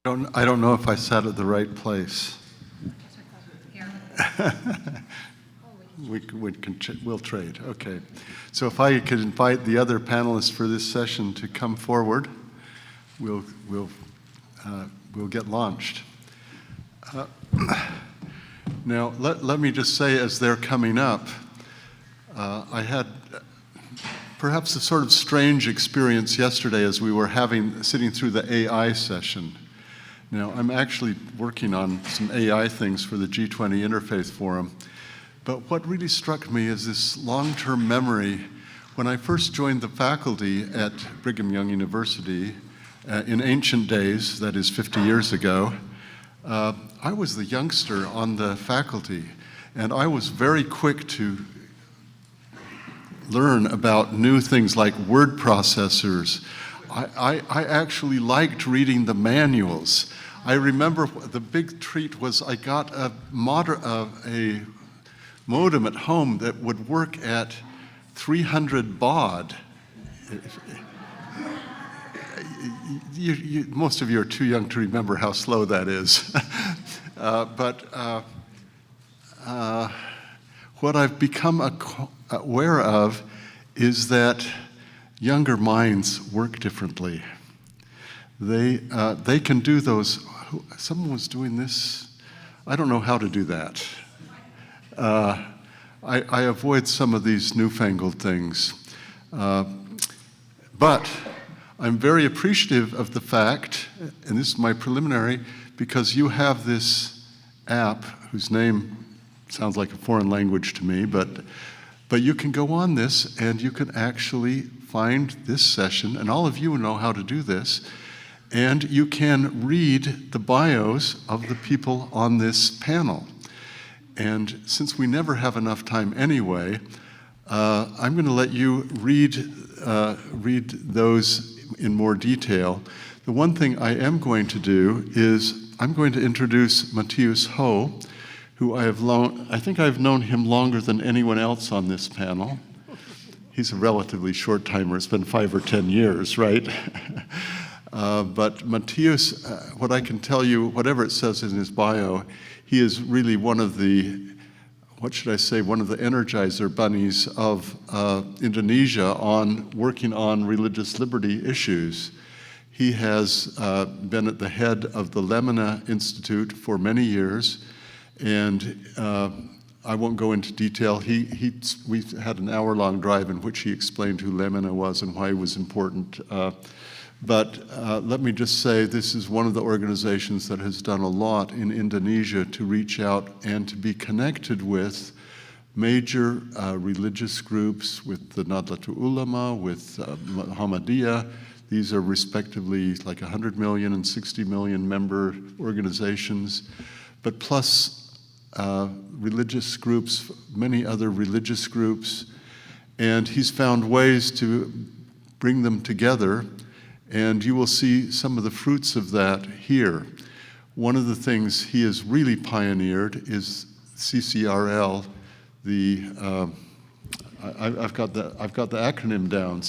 I don't know if I sat at the right place. We'll trade. Okay. So if I could invite the other panelists for this session to come forward, we'll get launched. Now, let me just say, as they're coming up, I had perhaps a sort of strange experience yesterday as we were sitting through the AI session. Now, I'm actually working on some AI things for the G20 Interfaith Forum, but what really struck me is this long-term memory. When I first joined the faculty at Brigham Young University in ancient days, that is 50 years ago, I was the youngster on the faculty, and I was very quick to learn about new things like word processors. I actually liked reading the manuals. I remember the big treat was I got a modem at home that would work at 300 baud. Most of you are too young to remember how slow that is. But what I've become aware of is that younger minds work differently. They can do those. Someone was doing this. I don't know how to do that. I avoid some of these newfangled things. But I'm very appreciative of the fact, and this is my preliminary, because you have this app whose name sounds like a foreign language to me, but you can go on this and you can actually find this session, and all of you know how to do this, and you can read the bios of the people on this panel. And since we never have enough time anyway, I'm going to let you read those in more detail. The one thing I am going to do is I'm going to introduce Matius Ho, who I think I've known him longer than anyone else on this panel. He's a relatively short timer. It's been 5 or 10 years, right? But Matius, what I can tell you, whatever it says in his bio, he is really one of the, one of the energizer bunnies of Indonesia on working on religious liberty issues. He has been at the head of the Lemina Institute for many years, and I won't go into detail. We had an hour-long drive in which he explained who Lemina was and why it was important. But let me just say, this is one of the organizations that has done a lot in Indonesia to reach out and to be connected with major religious groups, with the Nahdlatul Ulama, with Muhammadiyah. These are respectively like 100 million and 60 million member organizations, but plus religious groups, many other religious groups, and he's found ways to bring them together. And you will see some of the fruits of that here. One of the things he has really pioneered is CCRL. I've got the acronym down.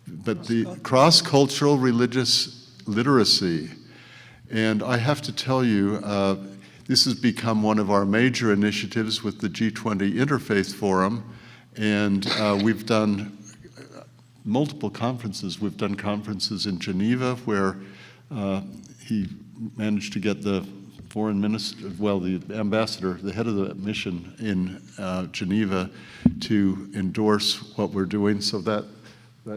But the cross-cultural religious literacy. And I have to tell you, this has become one of our major initiatives with the G20 Interfaith Forum, and we've done multiple conferences. We've done conferences in Geneva where he managed to get the foreign minister, the ambassador, the head of the mission in Geneva to endorse what we're doing, so that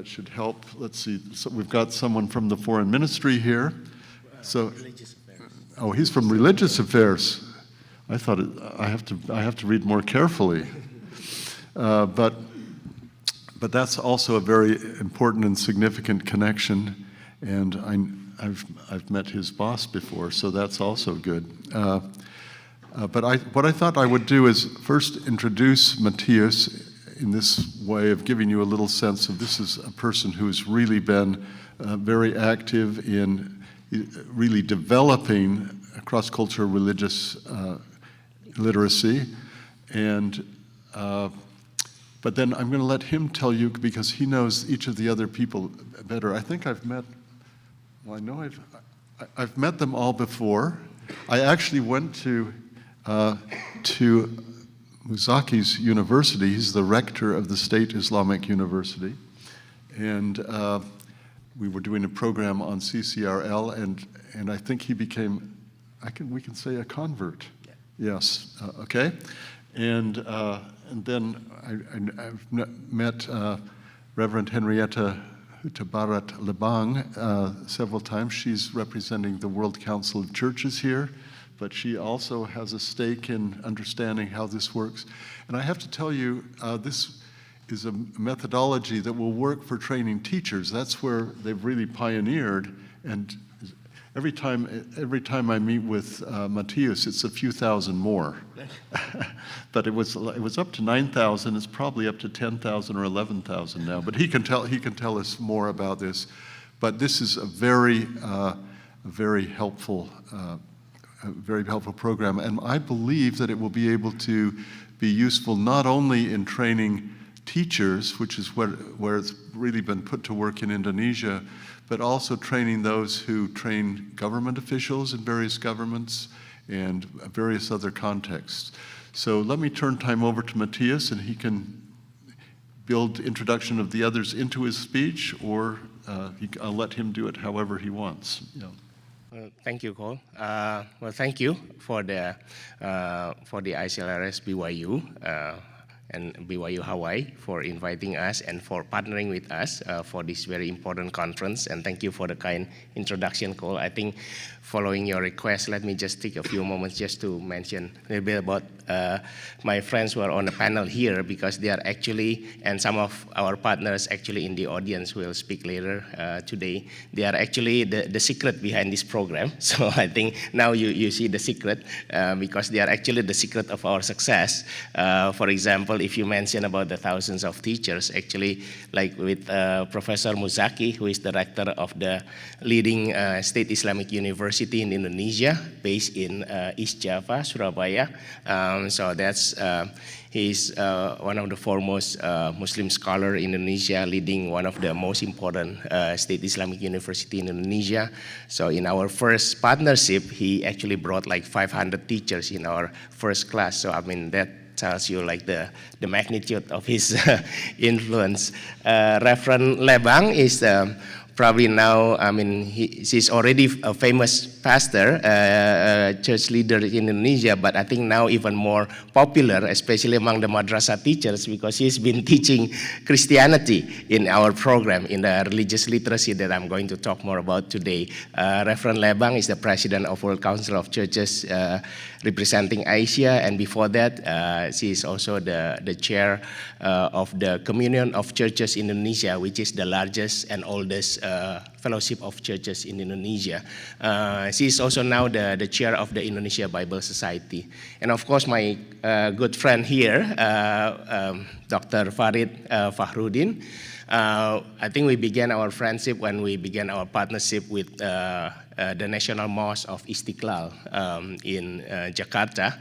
should help. Let's see, so we've got someone from the foreign ministry here. Religious affairs. Oh, he's from religious affairs. I thought I have to read more carefully. But that's also a very important and significant connection, and I've met his boss before, so that's also good. But what I thought I would do is first introduce Matius in this way of giving you a little sense of this is a person who's really been very active in really developing cross-cultural religious literacy, and but then I'm going to let him tell you, because he knows each of the other people better. I think I've met, well, I've met them all before. I actually went to Muzakki's university. He's the rector of the State Islamic University. And we were doing a program on CCRL, and I think he became, we can say, a convert. Yeah. Yes, okay. And then I've met Reverend Henriette Hutabarat Lebang several times. She's representing the World Council of Churches here, but she also has a stake in understanding how this works. And I have to tell you, this is a methodology that will work for training teachers. That's where they've really pioneered. And every time I meet with Matius, it's a few thousand more. But it was up to 9,000. It's probably up to 10,000 or 11,000 now. But he can tell us more about this. But this is a very helpful program, and I believe that it will be able to be useful not only in training teachers, which is where it's really been put to work in Indonesia, but also training those who train government officials in various governments and various other contexts. So let me turn time over to Matius, and he can build introduction of the others into his speech, or I'll let him do it however he wants. Yeah. Well, thank you, Cole. Well, thank you for the ICLRS BYU and BYU Hawaii for inviting us and for partnering with us for this very important conference. And thank you for the kind introduction, Cole. I think following your request, let me just take a few moments just to mention a little bit about my friends who are on the panel here, because they are actually, and some of our partners actually in the audience will speak later today, they are actually the secret behind this program. So I think now you see the secret because they are actually the secret of our success. For example, if you mention about the thousands of teachers, actually like with Professor Muzakki, who is the rector of the leading State Islamic University in Indonesia, based in East Java, Surabaya. So that's he's one of the foremost Muslim scholar in Indonesia, leading one of the most important State Islamic University in Indonesia. So in our first partnership, he actually brought like 500 teachers in our first class. So I mean that tells you like the magnitude of his influence. Reverend Lebang is probably now, I mean, she's already a famous pastor, church leader in Indonesia, but I think now even more popular, especially among the madrasah teachers, because she's been teaching Christianity in our program, in the religious literacy that I'm going to talk more about today. Reverend Lebang is the president of World Council of Churches representing Asia, and before that, she is also the chair of the Communion of Churches in Indonesia, which is the largest and oldest fellowship of churches in Indonesia. She is also now the chair of the Indonesia Bible Society. And of course, my good friend here, Dr. Farid Fahrudin. I think we began our friendship when we began our partnership with the National Mosque of Istiqlal in Jakarta.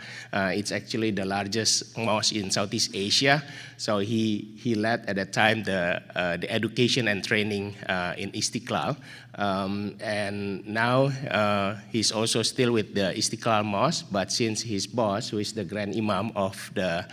It's actually the largest mosque in Southeast Asia. So he led at that time the education and training in Istiqlal. And now he's also still with the Istiqlal Mosque, but since his boss, who is the Grand Imam of the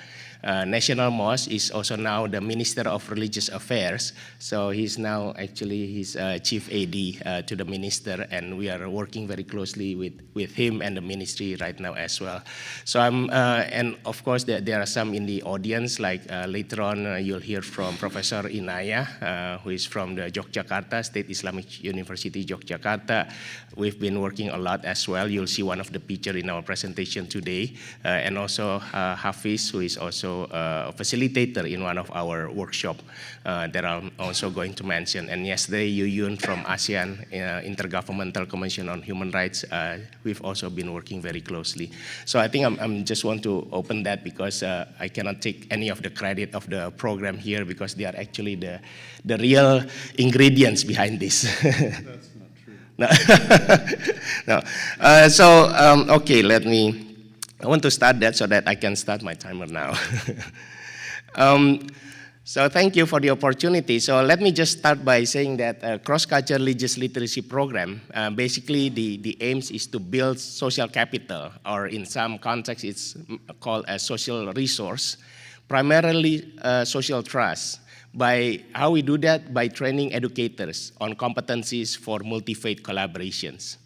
National Mosque, is also now the Minister of Religious Affairs. So he's now actually his chief AD to the minister, and we are working very closely with him and the ministry right now as well. So and of course there are some in the audience, like later on you'll hear from Professor Inaya, who is from the Yogyakarta, State Islamic University, Yogyakarta. We've been working a lot as well. You'll see one of the picture in our presentation today. And also Hafiz, who is also a facilitator in one of our workshops that I'm also going to mention. And yesterday, Yuyun from ASEAN Intergovernmental Commission on Human Rights, we've also been working very closely. So I think I'm just want to open that because I cannot take any of the credit of the program here because they are actually the real ingredients behind this. That's not true. No. No. Okay, I want to start that so that I can start my timer now. So thank you for the opportunity. So let me just start by saying that cross-cultural religious literacy program, basically the aims is to build social capital, or in some contexts it's called a social resource, primarily social trust. By how we do that? By training educators on competencies for multi-faith collaborations.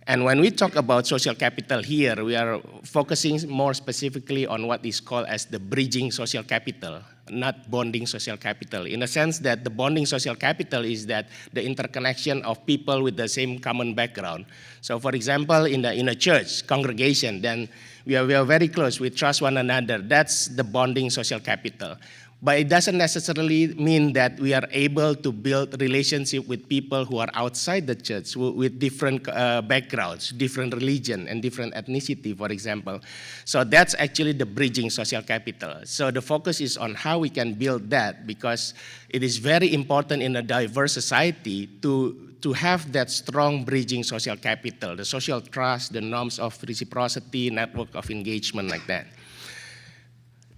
And when we talk about social capital here, we are focusing more specifically on what is called as the bridging social capital, not bonding social capital. In a sense that the bonding social capital is that the interconnection of people with the same common background. So for example, in a church congregation, then we are very close, we trust one another. That's the bonding social capital. But it doesn't necessarily mean that we are able to build relationship with people who are outside the church, with different backgrounds, different religion, and different ethnicity, for example. So that's actually the bridging social capital. So the focus is on how we can build that, because it is very important in a diverse society to have that strong bridging social capital, the social trust, the norms of reciprocity, network of engagement, like that.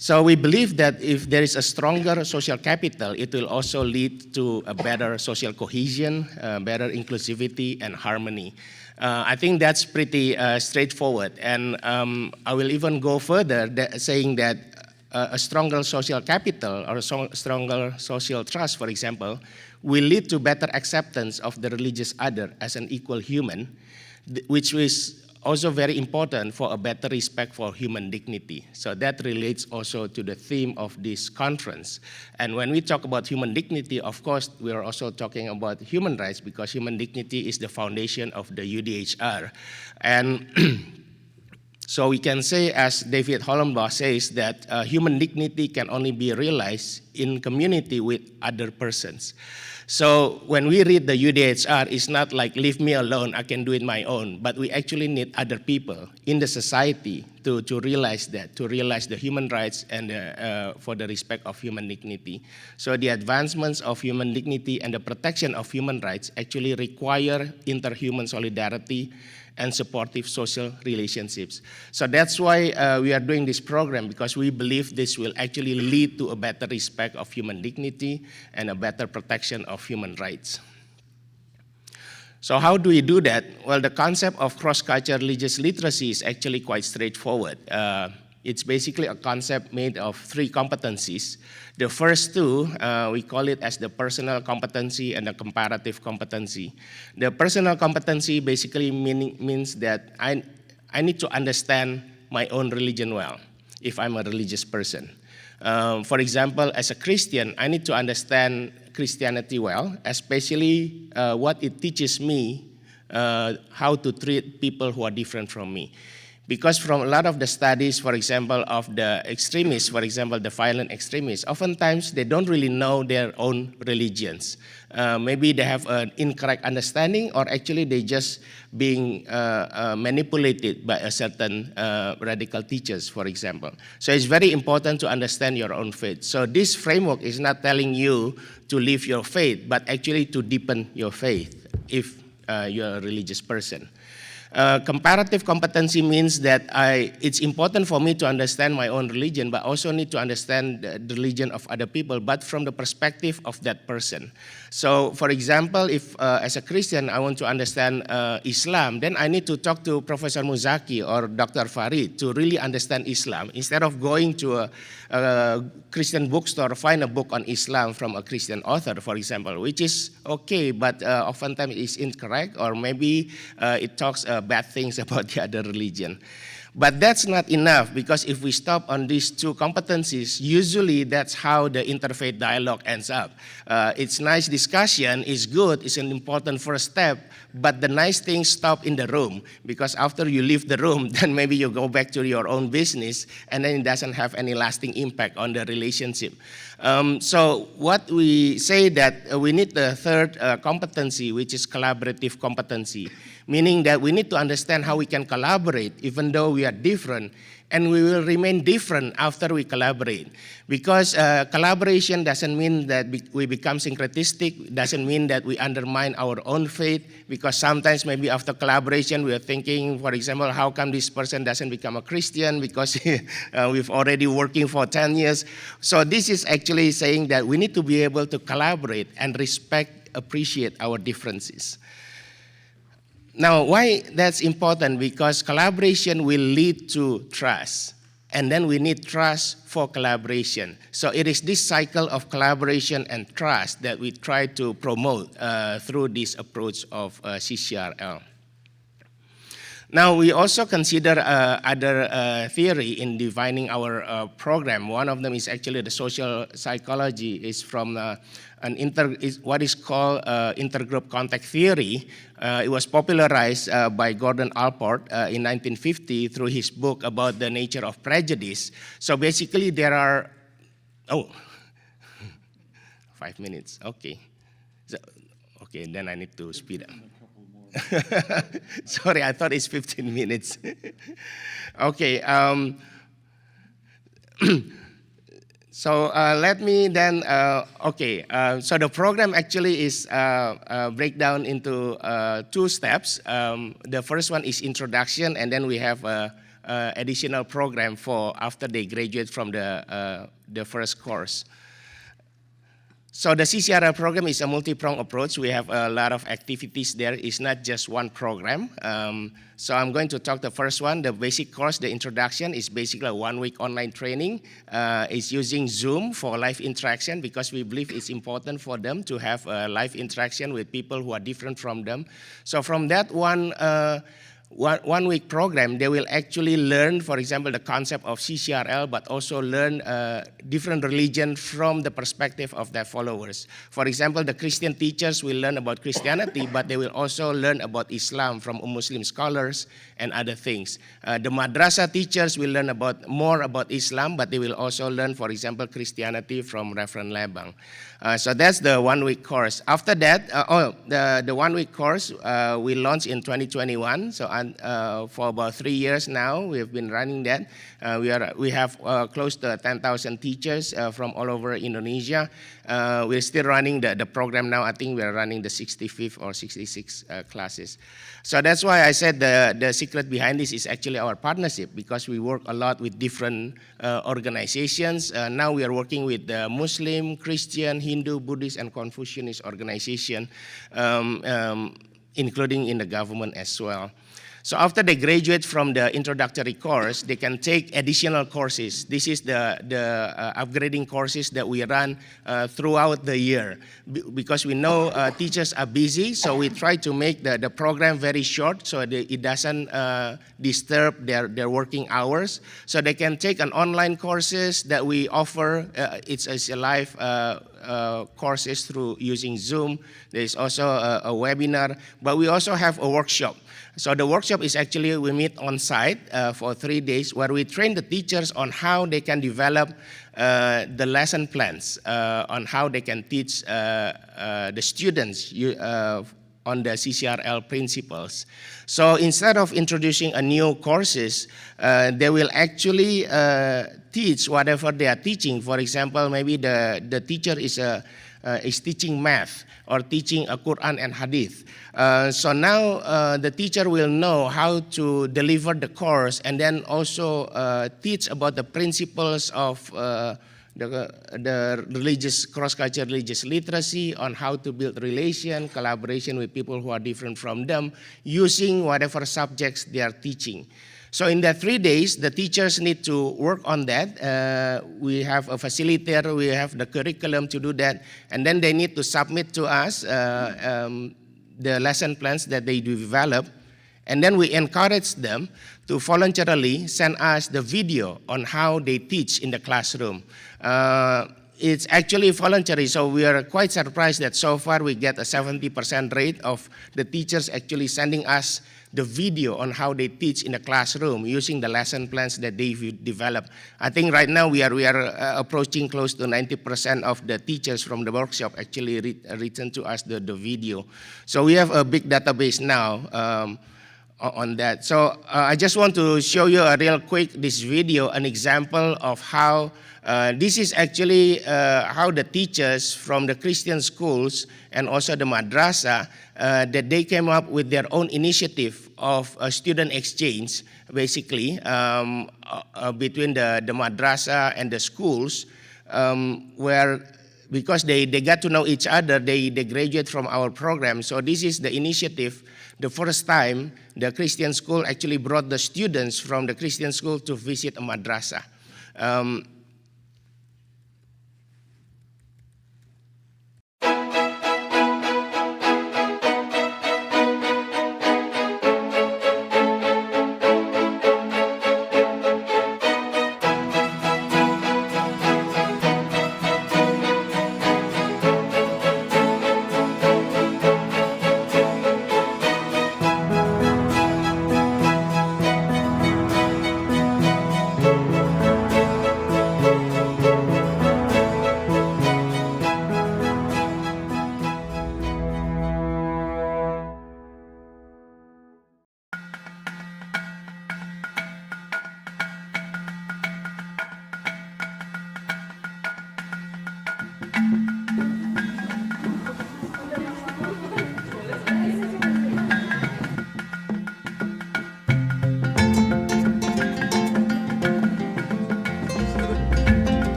So we believe that if there is a stronger social capital, it will also lead to a better social cohesion, better inclusivity, and harmony. I think that's pretty straightforward. And I will even go further, saying that a stronger social capital or a stronger social trust, for example, will lead to better acceptance of the religious other as an equal human, which is also very important for a better respect for human dignity. So that relates also to the theme of this conference. And when we talk about human dignity, of course, we are also talking about human rights, because human dignity is the foundation of the UDHR. And so we can say, as David Hollenbach says, that human dignity can only be realized in community with other persons. So when we read the UDHR, it's not like, leave me alone, I can do it my own, but we actually need other people in the society to realize that, to realize the human rights and for the respect of human dignity. So the advancements of human dignity and the protection of human rights actually require interhuman solidarity and supportive social relationships. So that's why we are doing this program, because we believe this will actually lead to a better respect of human dignity and a better protection of human rights. So how do we do that? Well, the concept of cross-cultural religious literacy is actually quite straightforward. It's basically a concept made of 3 competencies. The first 2, we call it as the personal competency and the comparative competency. The personal competency basically means that I need to understand my own religion well, if I'm a religious person. For example, as a Christian, I need to understand Christianity well, especially what it teaches me how to treat people who are different from me. Because from a lot of the studies, for example, of the extremists, for example, the violent extremists, oftentimes they don't really know their own religions. Maybe they have an incorrect understanding, or actually they just being manipulated by a certain radical teachers, for example. So it's very important to understand your own faith. So this framework is not telling you to leave your faith, but actually to deepen your faith if you're a religious person. Comparative competency means that it's important for me to understand my own religion, but also need to understand the religion of other people, but from the perspective of that person. So, for example, if as a Christian I want to understand Islam, then I need to talk to Professor Muzakki or Dr. Farid to really understand Islam, instead of going to a Christian bookstore, find a book on Islam from a Christian author, for example, which is okay, but oftentimes it's incorrect, or maybe it talks bad things about the other religion. But that's not enough, because if we stop on these 2 competencies, usually that's how the interfaith dialogue ends up. It's nice discussion, it's good, it's an important first step, but the nice things stop in the room, because after you leave the room, then maybe you go back to your own business, and then it doesn't have any lasting impact on the relationship. So what we say that we need the third competency, which is collaborative competency, meaning that we need to understand how we can collaborate, even though we are different, and we will remain different after we collaborate. Because collaboration doesn't mean that we become syncretistic, doesn't mean that we undermine our own faith, because sometimes maybe after collaboration we are thinking, for example, how come this person doesn't become a Christian because we've already working for 10 years. So this is actually saying that we need to be able to collaborate and respect, appreciate our differences. Now, why that's important? Because collaboration will lead to trust. And then we need trust for collaboration. So it is this cycle of collaboration and trust that we try to promote through this approach of CCRL. Now, we also consider other theory in defining our program. One of them is actually the social psychology. Is from what is called intergroup contact theory. It was popularized by Gordon Allport in 1950 through his book about the nature of prejudice. So basically there are, 5 minutes, okay. So, okay, then I need to speed up. Sorry, I thought it's 15 minutes. Okay. So let me then, so the program actually is breakdown into 2 steps. The first one is introduction, and then we have additional program for after they graduate from the first course. So the CCRL program is a multi-pronged approach. We have a lot of activities there. It's not just one program. So I'm going to talk the first one. The basic course, the introduction, is basically a 1-week online training. It's using Zoom for live interaction because we believe it's important for them to have a live interaction with people who are different from them. So from that one-week program, they will actually learn, for example, the concept of CCRL, but also learn different religion from the perspective of their followers. For example, the Christian teachers will learn about Christianity, but they will also learn about Islam from Muslim scholars and other things. The madrasah teachers will learn more about Islam, but they will also learn, for example, Christianity from Reverend Lebang. So that's the 1-week course. After that, the 1-week course we launched in 2021. So for about 3 years now, we have been running that. We have close to 10,000 teachers from all over Indonesia. We're still running the program now. I think we're running the 65th or 66 classes. So that's why I said the secret behind this is actually our partnership, because we work a lot with different organizations. Now we are working with the Muslim, Christian, Hindu, Buddhist, and Confucianist organization, including in the government as well. So after they graduate from the introductory course, they can take additional courses. This is the upgrading courses that we run throughout the year. Because we know teachers are busy, so we try to make the program very short so that it doesn't disturb their working hours. So they can take an online courses that we offer. It's a live courses through using Zoom. There is also a webinar, but we also have a workshop. So the workshop is actually, we meet on site for 3 days where we train the teachers on how they can develop the lesson plans, on how they can teach the students on the CCRL principles. So instead of introducing a new courses, they will actually teach whatever they are teaching. For example, maybe the teacher is teaching math or teaching a Quran and Hadith. So now the teacher will know how to deliver the course and then also teach about the principles of the religious, cross-cultural religious literacy, on how to build relation, collaboration with people who are different from them, using whatever subjects they are teaching. So in the 3 days, the teachers need to work on that. We have a facilitator, we have the curriculum to do that, and then they need to submit to us the lesson plans that they develop, and then we encourage them to voluntarily send us the video on how they teach in the classroom. It's actually voluntary, so we are quite surprised that so far we get a 70% rate of the teachers actually sending us the video on how they teach in the classroom using the lesson plans that they've developed. I think right now we are approaching close to 90% of the teachers from the workshop actually return to us the video. So we have a big database now on that. So I just want to show you a real quick, this video, an example of how this is actually how the teachers from the Christian schools and also the madrasa, that they came up with their own initiative of a student exchange, basically, between the madrasa and the schools, where because they got to know each other, they graduate from our program. So this is the initiative. The first time the Christian school actually brought the students from the Christian school to visit a madrasa.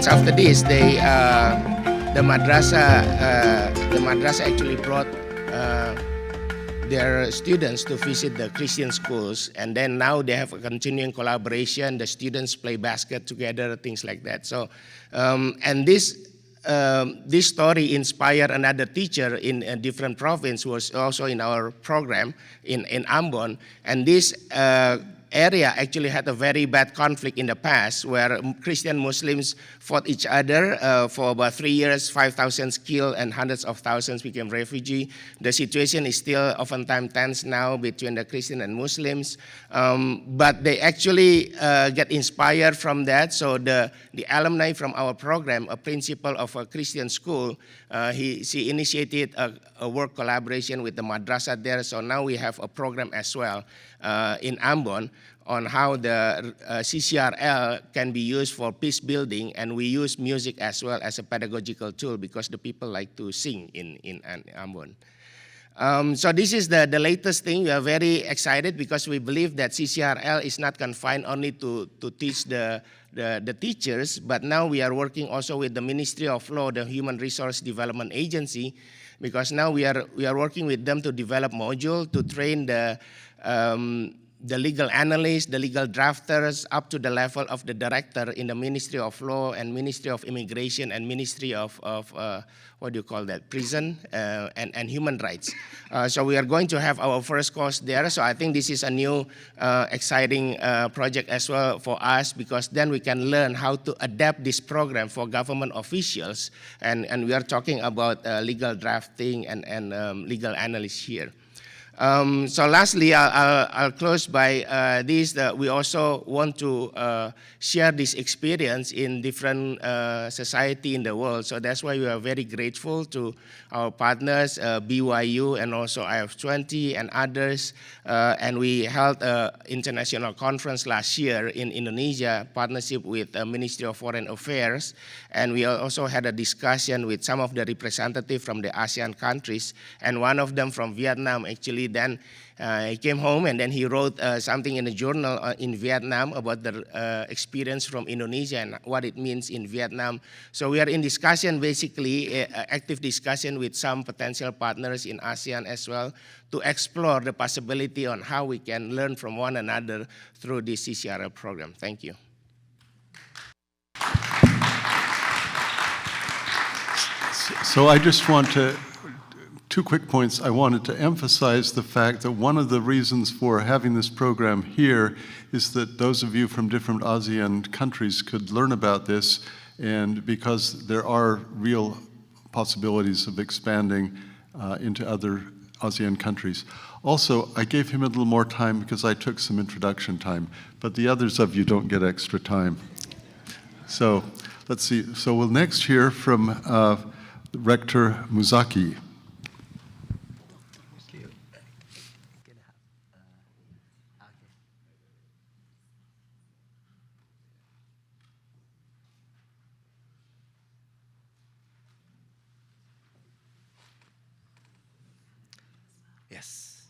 After this, the madrasa actually brought their students to visit the Christian schools, and then now they have a continuing collaboration. The students play basket together, things like that. So, and this story inspired another teacher in a different province who was also in our program in Ambon, and this area actually had a very bad conflict in the past where Christian Muslims fought each other for about 3 years, 5,000 killed and hundreds of thousands became refugees. The situation is still oftentimes tense now between the Christian and Muslims, but they actually get inspired from that. So the alumni from our program, a principal of a Christian school, she initiated a work collaboration with the madrasa there. So now we have a program as well in Ambon on how the CCRL can be used for peace building, and we use music as well as a pedagogical tool because the people like to sing in Ambon. So this is the latest thing. We are very excited because we believe that CCRL is not confined only to teach the teachers, but now we are working also with the Ministry of Law, the Human Resource Development Agency, because now we are working with them to develop module to train the legal analysts, the legal drafters, up to the level of the director in the Ministry of Law and Ministry of Immigration and Ministry of what do you call that, prison and human rights. So we are going to have our first course there. So I think this is a new exciting project as well for us, because then we can learn how to adapt this program for government officials. And we are talking about legal drafting and legal analysts here. So lastly, I'll close by this, that we also want to share this experience in different society in the world. So that's why we are very grateful to our partners, BYU and also IF20 and others. And we held an international conference last year in Indonesia, partnership with the Ministry of Foreign Affairs. And we also had a discussion with some of the representatives from the ASEAN countries, and one of them from Vietnam actually. Then he came home and then he wrote something in a journal in Vietnam about the experience from Indonesia and what it means in Vietnam. So we are in discussion, basically active discussion with some potential partners in ASEAN as well, to explore the possibility on how we can learn from one another through this CCRL program. Thank you. So I just want to, 2 quick points. I wanted to emphasize the fact that one of the reasons for having this program here is that those of you from different ASEAN countries could learn about this, and because there are real possibilities of expanding into other ASEAN countries. Also, I gave him a little more time because I took some introduction time, but the others of you don't get extra time. So let's see. So we'll next hear from Rector Muzakki. Yes.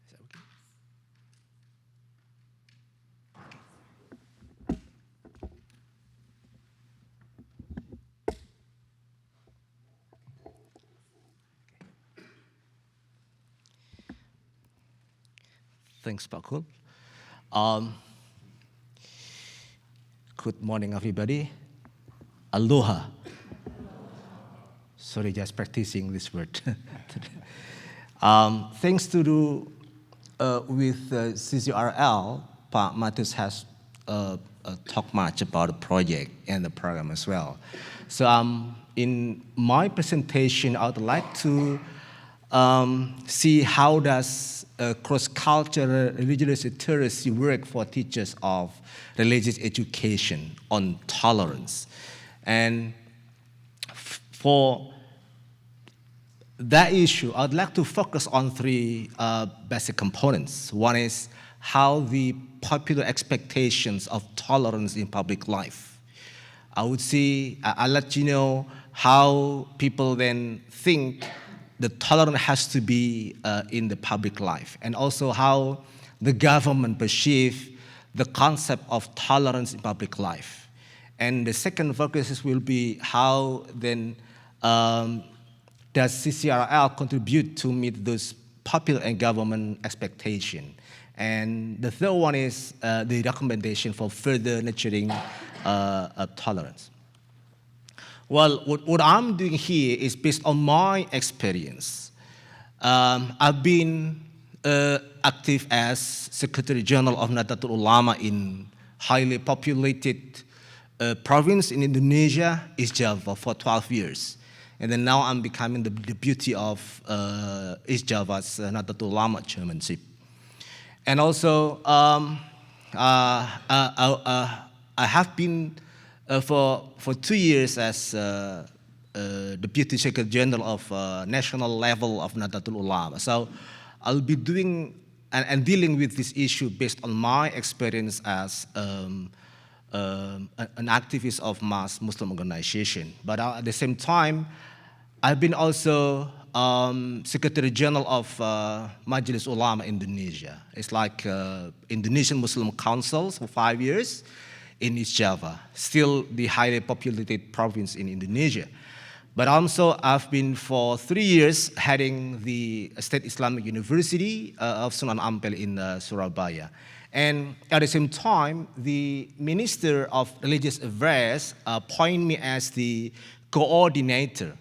Is that okay? Thanks, Pak Kun. Good morning, everybody. Aloha. Sorry, just practicing this word. Thanks to with CCRL, Pak Matius has talked much about the project and the program as well. So in my presentation, I would like to see how does cross-cultural religious literacy work for teachers of religious education on tolerance. And for that issue, I'd like to focus on 3 basic components. One is how the popular expectations of tolerance in public life. I'll let you know how people then think the tolerance has to be in the public life, and also how the government perceives the concept of tolerance in public life. And the second focus will be how then does CCRL contribute to meet those popular and government expectations. And the third one is the recommendation for further nurturing tolerance. Well, what I'm doing here is based on my experience. I've been active as Secretary General of Nahdlatul Ulama in highly populated province in Indonesia, East Java, for 12 years. And then now I'm becoming the deputy of East Java's Nahdlatul Ulama chairmanship. And also, I have been for 2 years as Deputy Secretary General of national level of Nahdlatul Ulama. So I'll be doing and dealing with this issue based on my experience as an activist of mass Muslim organization. But at the same time, I've been also Secretary General of Majelis Ulama Indonesia. It's like Indonesian Muslim Council for 5 years in East Java, still the highly populated province in Indonesia. But also I've been for 3 years heading the State Islamic University of Sunan Ampel in Surabaya. And at the same time, the Minister of Religious Affairs appointed me as the coordinator,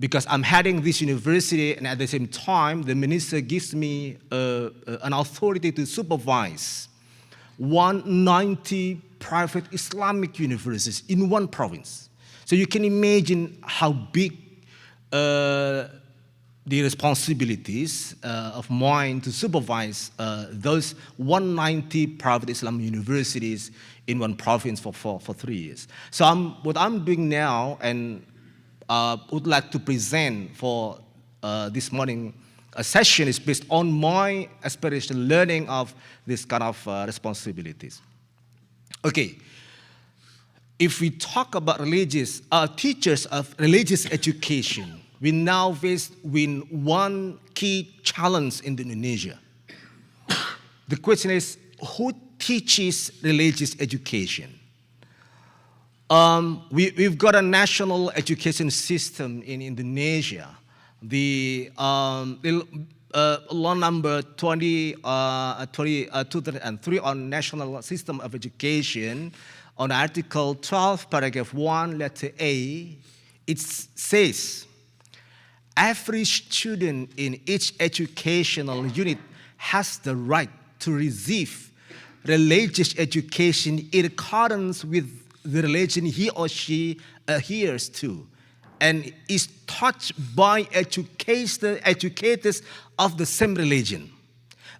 because I'm heading this university, and at the same time, the minister gives me an authority to supervise 190 private Islamic universities in one province. So you can imagine how big the responsibilities of mine to supervise those 190 private Islamic universities in one province for 3 years. So what I'm doing now, and would like to present for this morning a session, is based on my aspirational learning of this kind of responsibilities. Okay, if we talk about teachers of religious education, we now face with one key challenge in Indonesia. The question is, who teaches religious education? We've got a national education system in Indonesia. law number 2003 on National System of Education, on Article 12, Paragraph 1, letter A, it says, every student in each educational unit has the right to receive religious education in accordance with the religion he or she adheres to, and is taught by educators of the same religion.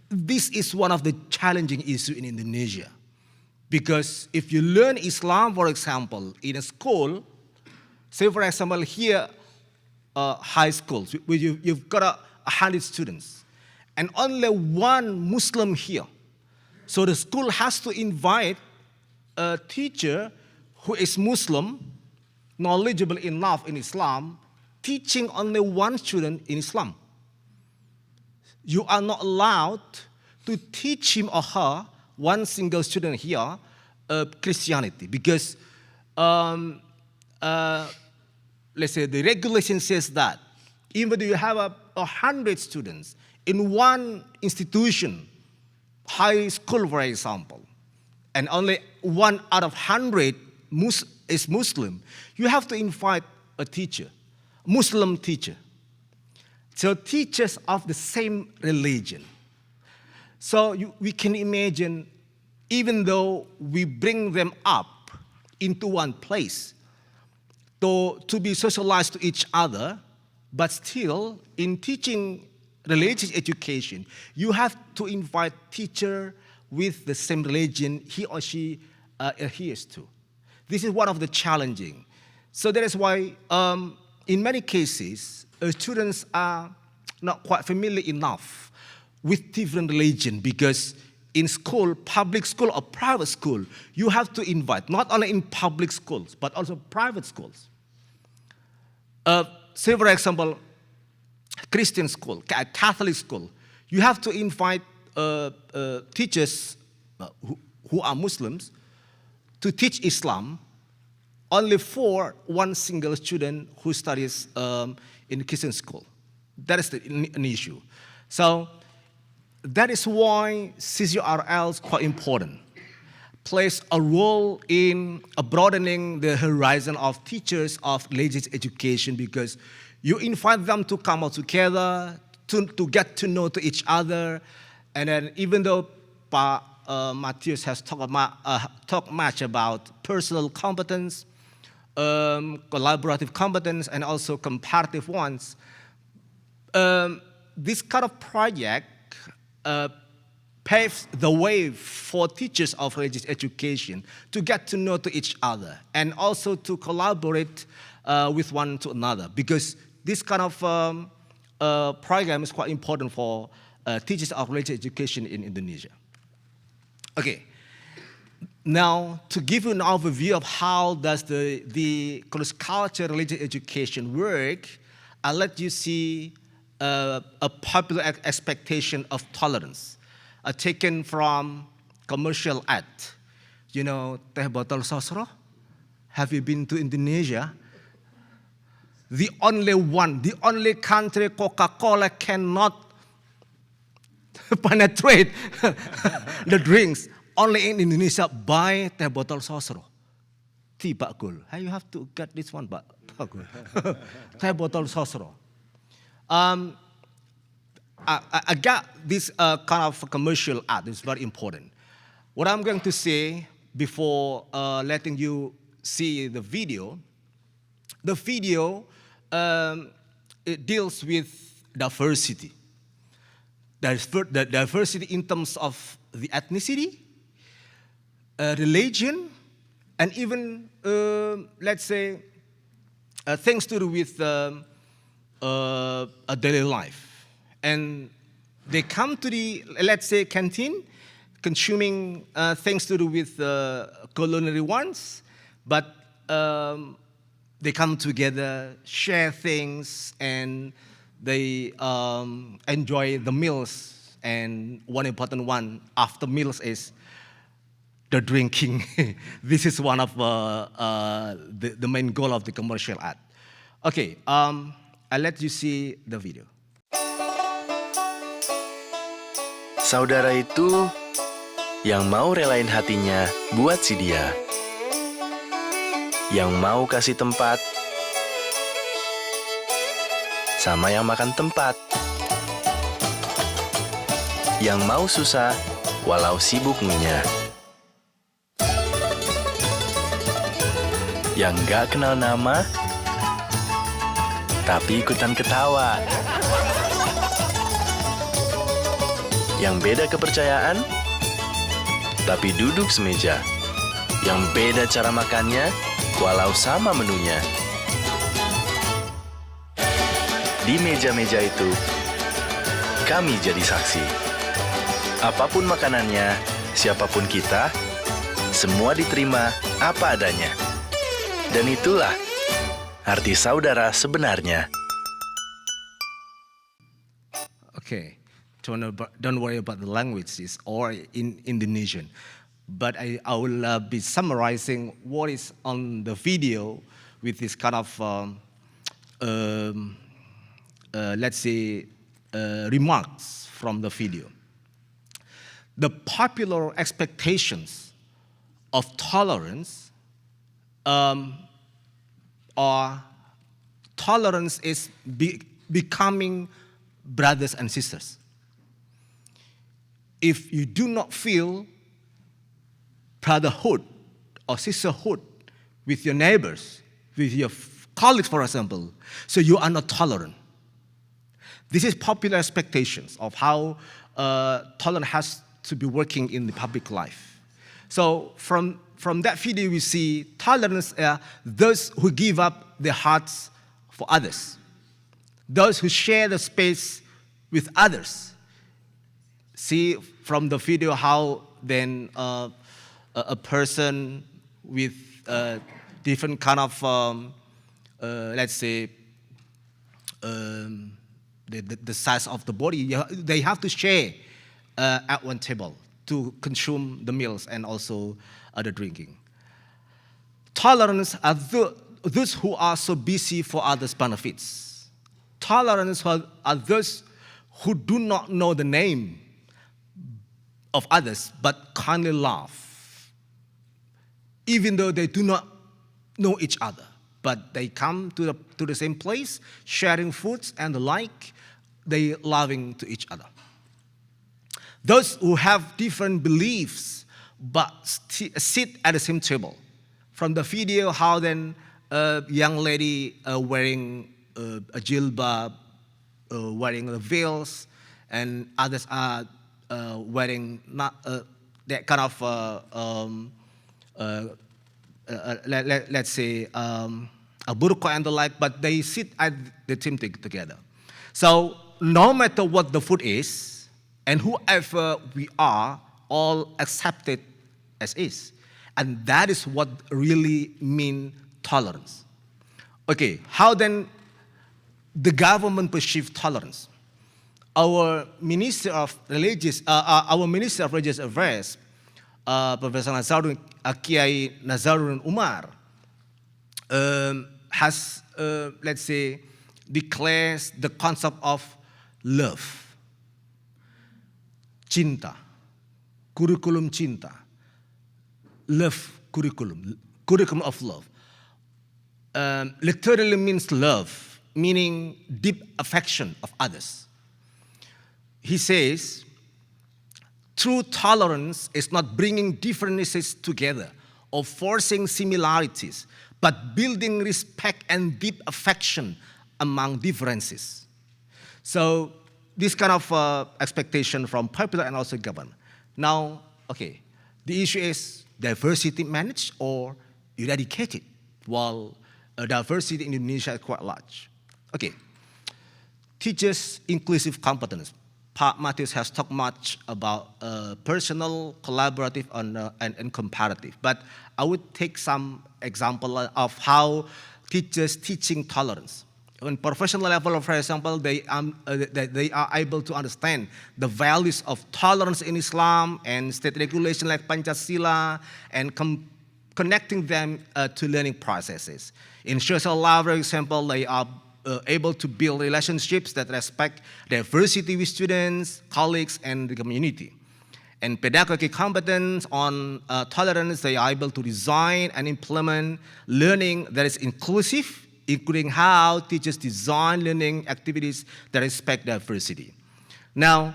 This is one of the challenging issues in Indonesia. Because if you learn Islam, for example, in a school, say for example here, high schools, where you've got 100 students, and only one Muslim here. So the school has to invite a teacher who is Muslim, knowledgeable enough in Islam, teaching only one student in Islam. You are not allowed to teach him or her, one single student here, Christianity, because let's say the regulation says that even though you have 100 students in one institution, high school for example, and only one out of 100 is Muslim, you have to invite a teacher, Muslim teacher. So teachers of the same religion. So we can imagine, even though we bring them up into one place to be socialized to each other, but still in teaching religious education, you have to invite teacher with the same religion he or she adheres to. This is one of the challenging. So that is why in many cases, students are not quite familiar enough with different religion, because in school, public school or private school, you have to invite, not only in public schools, but also private schools. Say for example, Christian school, Catholic school, you have to invite teachers who are Muslims to teach Islam only for one single student who studies in Christian school. That is an issue. So that is why CCRL is quite important. Plays a role in broadening the horizon of teachers of religious education, because you invite them to come out together, to get to know to each other, and then even though Matius has talked much about personal competence, collaborative competence, and also comparative ones, this kind of project paves the way for teachers of religious education to get to know to each other and also to collaborate with one to another, because this kind of program is quite important for teachers of religious education in Indonesia. Okay, now to give you an overview of how does the cross-cultural religious education work, I'll let you see a popular expectation of tolerance taken from commercial ad. You know, teh botol sosro. Have you been to Indonesia? The only country Coca-Cola cannot penetrate the drinks. Only in Indonesia, buy teh botol sosro. Tea Pak Gul. Hey, you have to get this one, Pak Gul. Teh botol sosro. I got this kind of commercial ad. It's very important. What I'm going to say before letting you see the video it deals with diversity. The diversity in terms of the ethnicity, religion, and even, let's say, things to do with a daily life. And they come to the, let's say, canteen, consuming things to do with culinary ones, but they come together, share things, and they enjoy the meals. And one important one after meals is the drinking. This is one of the main goal of the commercial ad. Okay, I'll let you see the video. Saudara itu yang mau relain hatinya buat si dia, yang mau kasih tempat, sama yang makan tempat, yang mau susah walau sibuk ngunyah, yang gak kenal nama tapi ikutan ketawa, yang beda kepercayaan tapi duduk semeja, yang beda cara makannya walau sama menunya. Di meja-meja itu, kami jadi saksi. Apapun makanannya, siapapun kita, semua diterima apa adanya. Dan itulah arti saudara sebenarnya. Okay, don't worry about the languages or in Indonesian. But I will be summarizing what is on the video with this kind of, let's say, remarks from the video. The popular expectations of tolerance are tolerance is becoming brothers and sisters. If you do not feel brotherhood or sisterhood with your neighbors, with your colleagues, for example, so you are not tolerant. This is popular expectations of how tolerance has to be working in the public life. So from that video, we see tolerance are those who give up their hearts for others, those who share the space with others. See from the video how then a person with different kind of, let's say, the size of the body, they have to share at one table to consume the meals and also the drinking. Tolerance are those who are so busy for others' benefits. Tolerance are those who do not know the name of others but kindly laugh, even though they do not know each other. But they come to the same place, sharing foods and the like, they loving to each other. Those who have different beliefs but sit at the same table. From the video, how then a young lady wearing a jilbab, wearing the veils, and others are wearing not that kind of, let's say, a burqa and the like, but they sit at the table together. So no matter what the food is, and whoever we are, all accepted as is. And that is what really means tolerance. Okay, how then the government perceives tolerance? Our Minister of Religious Affairs, Professor Nazarudin, Kiai Nazarudin Umar, has, let's say, declares the concept of love. Cinta, curriculum cinta, love curriculum of love. Literally means love, meaning deep affection of others. He says, true tolerance is not bringing differences together or forcing similarities, but building respect and deep affection among differences. So this kind of expectation from popular and also government. Now, okay, the issue is diversity managed or eradicated, while diversity in Indonesia is quite large. Okay, teachers' inclusive competence. Matius has talked much about personal, collaborative, and comparative. But I would take some example of how teachers teaching tolerance. On professional level, for example, they are able to understand the values of tolerance in Islam and state regulation like Pancasila and connecting them to learning processes. In social life, for example, they are able to build relationships that respect diversity with students, colleagues, and the community. And pedagogic competence on tolerance, they are able to design and implement learning that is inclusive, including how teachers design learning activities that respect diversity. Now,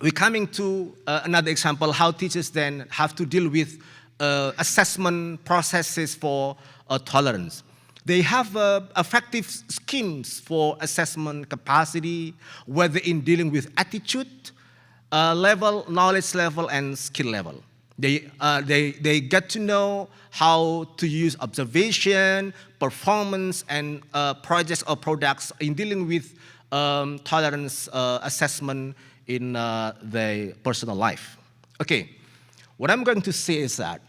we're coming to another example, how teachers then have to deal with assessment processes for tolerance. They have effective schemes for assessment capacity, whether in dealing with attitude level, knowledge level, and skill level. They get to know how to use observation, performance, and projects or products in dealing with tolerance assessment in their personal life. Okay, what I'm going to say is that,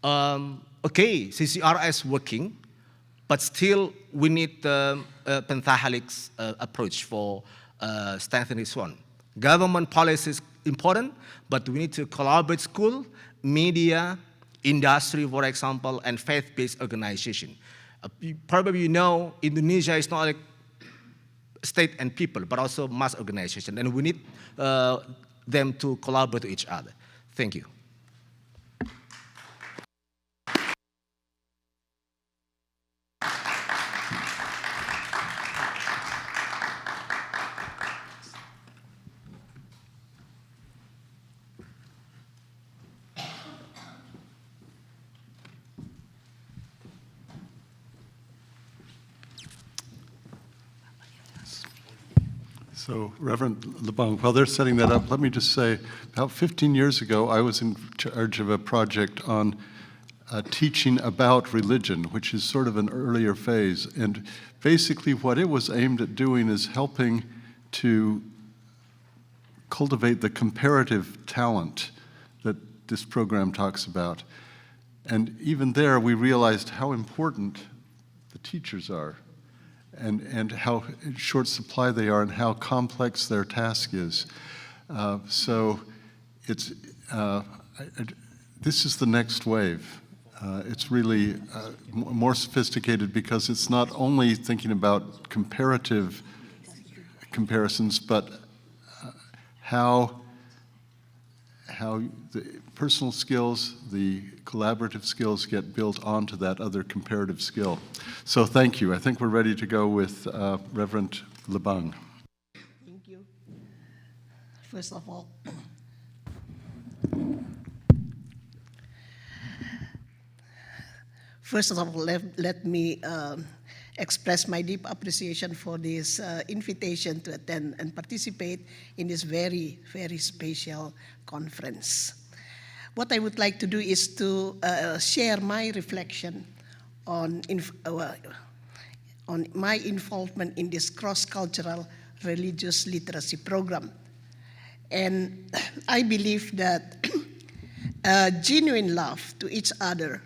okay, CCRI is working, but still we need the pentahelix approach for strengthening this one. Government policy is important, but we need to collaborate school, media, industry, for example, and faith-based organization. Probably you know Indonesia is not like state and people, but also mass organization, and we need them to collaborate with each other. Thank you. So, Reverend Lebang, while they're setting that up, let me just say, about 15 years ago, I was in charge of a project on teaching about religion, which is sort of an earlier phase. And basically what it was aimed at doing is helping to cultivate the comparative talent that this program talks about. And even there, we realized how important the teachers are, and how in short supply they are, and how complex their task is. So it's, this is the next wave. It's really more sophisticated because it's not only thinking about comparative comparisons, but how the personal skills, the collaborative skills get built onto that other comparative skill. So thank you. I think we're ready to go with Reverend Lebang. Thank you. First of all, let me express my deep appreciation for this invitation to attend and participate in this very, very special conference. What I would like to do is to share my reflection on my involvement in this cross-cultural religious literacy program. And I believe that genuine love to each other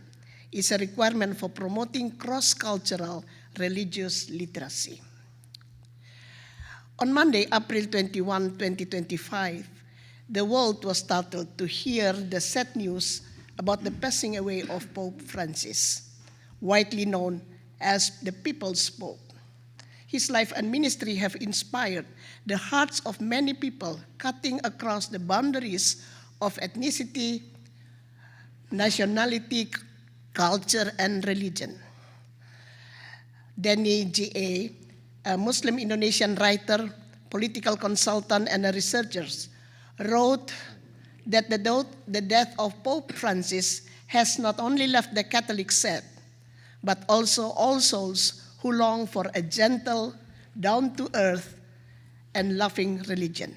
is a requirement for promoting cross-cultural religious literacy. On Monday, April 21, 2025, the world was startled to hear the sad news about the passing away of Pope Francis, widely known as the People's Pope. His life and ministry have inspired the hearts of many people, cutting across the boundaries of ethnicity, nationality, culture, and religion. Danny G.A., a Muslim Indonesian writer, political consultant, and a researcher, wrote that the death of Pope Francis has not only left the Catholics sad, but also all souls who long for a gentle, down-to-earth, and loving religion.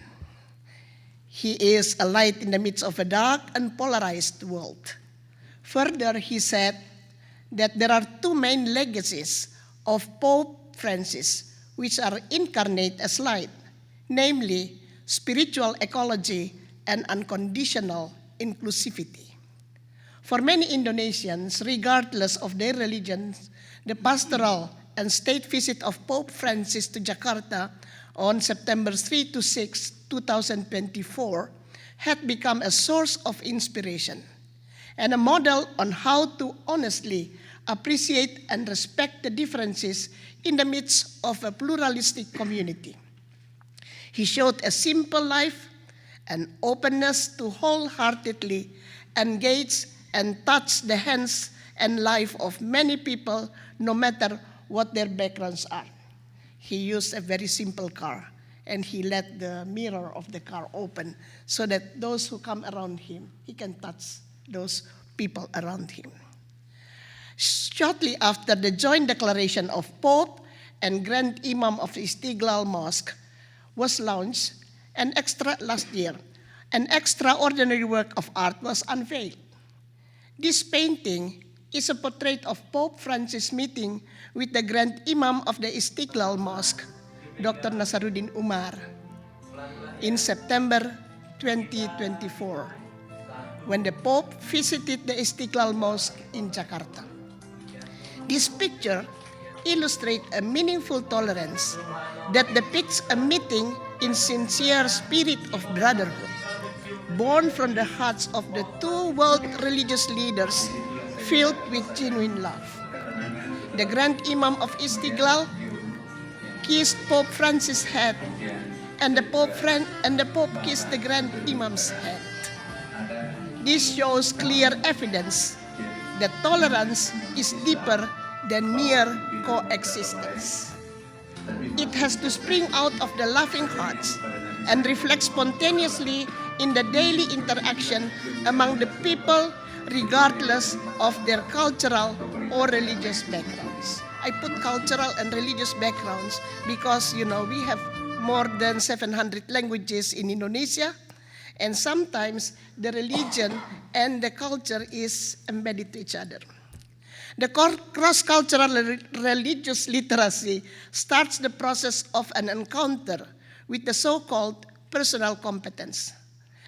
He is a light in the midst of a dark and polarized world. Further, he said that there are two main legacies of Pope Francis, which are incarnate as light, namely spiritual ecology and unconditional inclusivity. For many Indonesians, regardless of their religions, the pastoral and state visit of Pope Francis to Jakarta on September 3 to 6, 2024, had become a source of inspiration and a model on how to honestly appreciate and respect the differences in the midst of a pluralistic community. He showed a simple life, an openness to wholeheartedly engage and touch the hands and life of many people, no matter what their backgrounds are. He used a very simple car, and he let the mirror of the car open so that those who come around him, he can touch those people around him. Shortly after the joint declaration of Pope and Grand Imam of Istiqlal Mosque was launched, last year, an extraordinary work of art was unveiled. This painting is a portrait of Pope Francis meeting with the Grand Imam of the Istiqlal Mosque, Dr. Nasaruddin Umar, in September 2024, when the Pope visited the Istiqlal Mosque in Jakarta. This picture illustrates a meaningful tolerance that depicts a meeting in sincere spirit of brotherhood, born from the hearts of the two world religious leaders filled with genuine love. The Grand Imam of Istiqlal kissed Pope Francis' hand, and the Pope kissed the Grand Imam's hand. This shows clear evidence that tolerance is deeper than mere coexistence. It has to spring out of the loving hearts and reflect spontaneously in the daily interaction among the people, regardless of their cultural or religious backgrounds. I put cultural and religious backgrounds because, we have more than 700 languages in Indonesia, and sometimes the religion and the culture is embedded to each other. The cross-cultural religious literacy starts the process of an encounter with the so-called personal competence.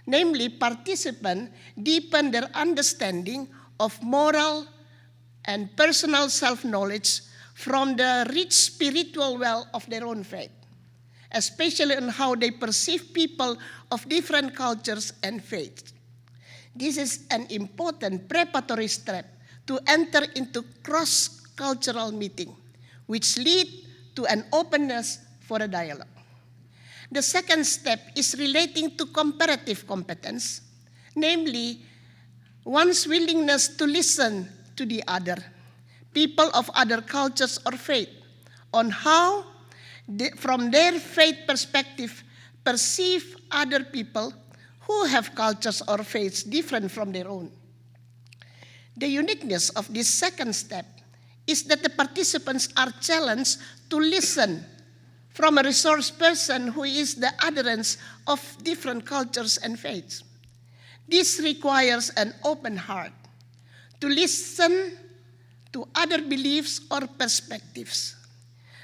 Namely, participants deepen their understanding of moral and personal self-knowledge from the rich spiritual well of their own faith, especially on how they perceive people of different cultures and faiths. This is an important preparatory step to enter into cross-cultural meeting, which lead to an openness for a dialogue. The second step is relating to comparative competence, namely one's willingness to listen to the other, people of other cultures or faith, on how, from their faith perspective, perceive other people who have cultures or faiths different from their own. The uniqueness of this second step is that the participants are challenged to listen from a resource person who is the adherents of different cultures and faiths. This requires an open heart to listen to other beliefs or perspectives.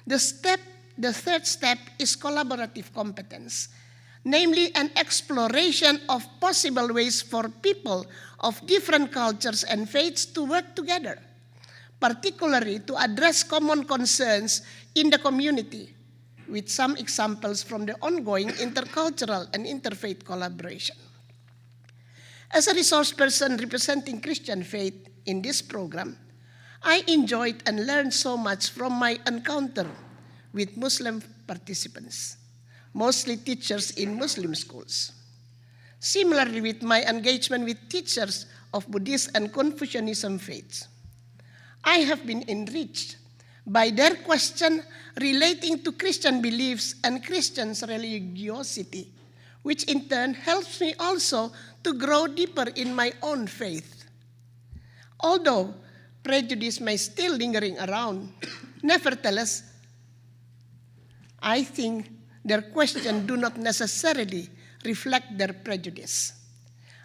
The third step is collaborative competence, namely an exploration of possible ways for people of different cultures and faiths to work together, particularly to address common concerns in the community, with some examples from the ongoing intercultural and interfaith collaboration. As a resource person representing Christian faith in this program, I enjoyed and learned so much from my encounter with Muslim participants, mostly teachers in Muslim schools. Similarly with my engagement with teachers of Buddhist and Confucianism faiths, I have been enriched by their question relating to Christian beliefs and Christians' religiosity, which in turn helps me also to grow deeper in my own faith. Although prejudice may still lingering around, nevertheless, I think their questions do not necessarily reflect their prejudice.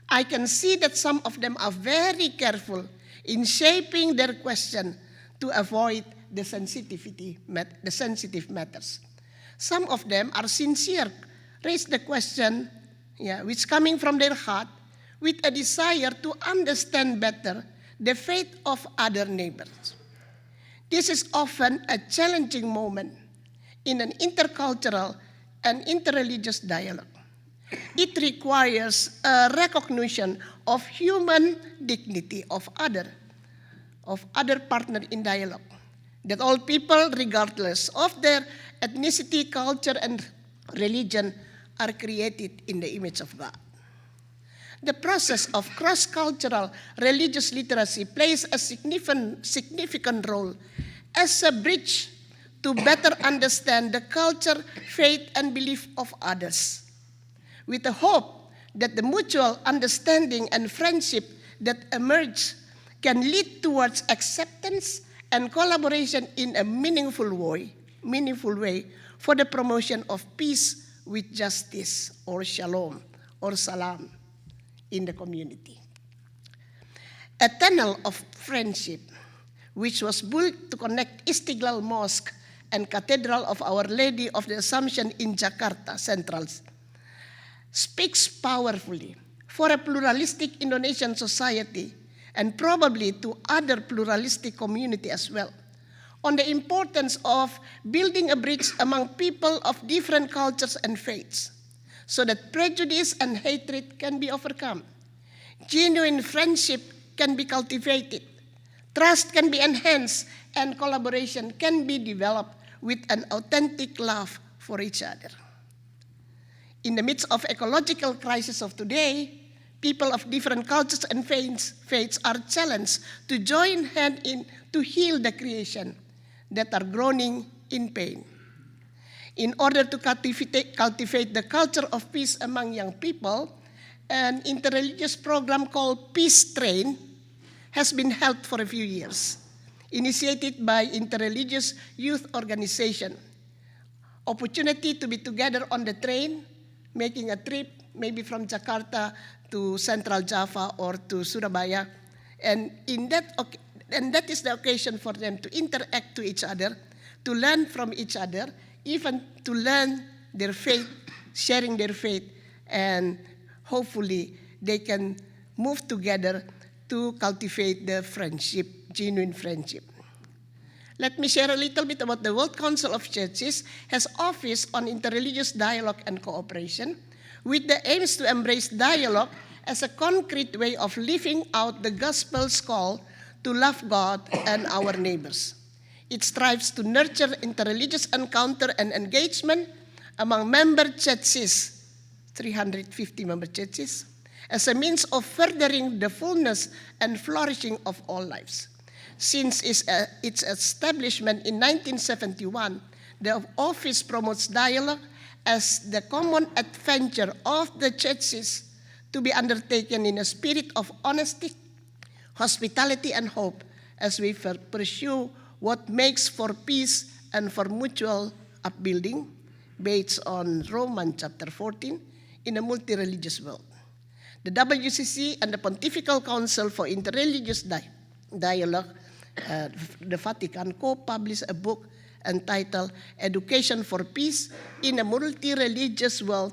I can see that some of them are very careful in shaping their question to avoid the sensitive matters. Some of them are sincere, raise the question, which coming from their heart with a desire to understand better the faith of other neighbors. This is often a challenging moment in an intercultural and interreligious dialogue. It requires a recognition of human dignity of other, of other partners in dialogue, that all people, regardless of their ethnicity, culture, and religion, are created in the image of God. The process of cross-cultural religious literacy plays a significant role as a bridge to better understand the culture, faith, and belief of others, with the hope that the mutual understanding and friendship that emerge can lead towards acceptance and collaboration in a meaningful way for the promotion of peace with justice, or shalom, or salam, in the community. A tunnel of friendship, which was built to connect Istiqlal Mosque and Cathedral of Our Lady of the Assumption in Jakarta Central, speaks powerfully for a pluralistic Indonesian society and probably to other pluralistic community as well, on the importance of building a bridge among people of different cultures and faiths, so that prejudice and hatred can be overcome, genuine friendship can be cultivated, trust can be enhanced, and collaboration can be developed with an authentic love for each other. In the midst of ecological crisis of today, people of different cultures and faiths are challenged to join hands in to heal the creation that are groaning in pain. In order to cultivate the culture of peace among young people, an interreligious program called Peace Train has been held for a few years, initiated by interreligious youth organization. Opportunity to be together on the train, making a trip, maybe from Jakarta to Central Java or to Surabaya, and that is the occasion for them to interact to each other, to learn from each other, even to learn their faith, sharing their faith, and hopefully they can move together to cultivate the friendship, genuine friendship. Let me share a little bit about the World Council of Churches has office on interreligious dialogue and cooperation, with the aims to embrace dialogue as a concrete way of living out the gospel's call to love God and our neighbors. It strives to nurture interreligious encounter and engagement among member churches, 350 member churches, as a means of furthering the fullness and flourishing of all lives. Since its establishment in 1971, the office promotes dialogue as the common adventure of the churches to be undertaken in a spirit of honesty, hospitality, and hope as we pursue what makes for peace and for mutual upbuilding, based on Romans chapter 14, in a multi-religious world. The WCC and the Pontifical Council for Interreligious Dialogue, the Vatican, co-published a book entitled Education for Peace in a Multi-Religious World,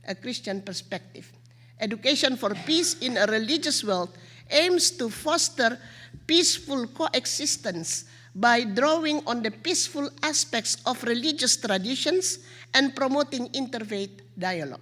a Christian Perspective. Education for Peace in a Religious World aims to foster peaceful coexistence by drawing on the peaceful aspects of religious traditions and promoting interfaith dialogue.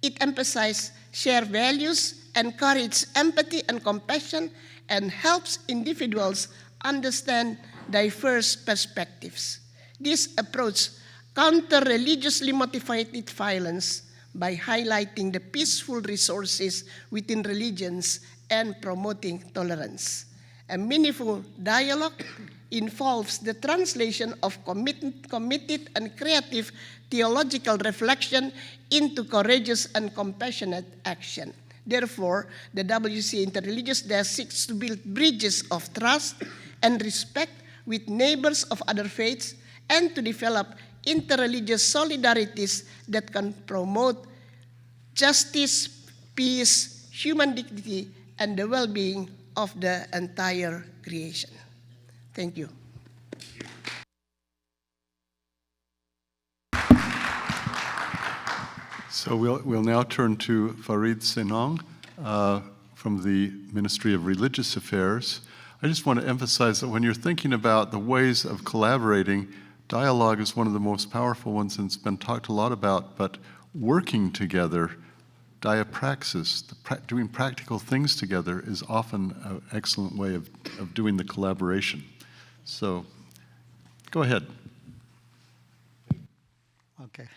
It emphasizes shared values, encourages empathy and compassion, and helps individuals understand diverse perspectives. This approach counters religiously motivated violence by highlighting the peaceful resources within religions and promoting tolerance. A meaningful dialogue involves the translation of committed and creative theological reflection into courageous and compassionate action. Therefore, the WC Interreligious Day seeks to build bridges of trust and respect with neighbors of other faiths and to develop interreligious solidarities that can promote justice, peace, human dignity, and the well-being of the entire creation. Thank you. So we'll now turn to Farid Saenong from the Ministry of Religious Affairs. I just want to emphasize that when you're thinking about the ways of collaborating, dialogue is one of the most powerful ones and it's been talked a lot about, but working together diapraxis, doing practical things together, is often an excellent way of doing the collaboration. So, go ahead. Okay,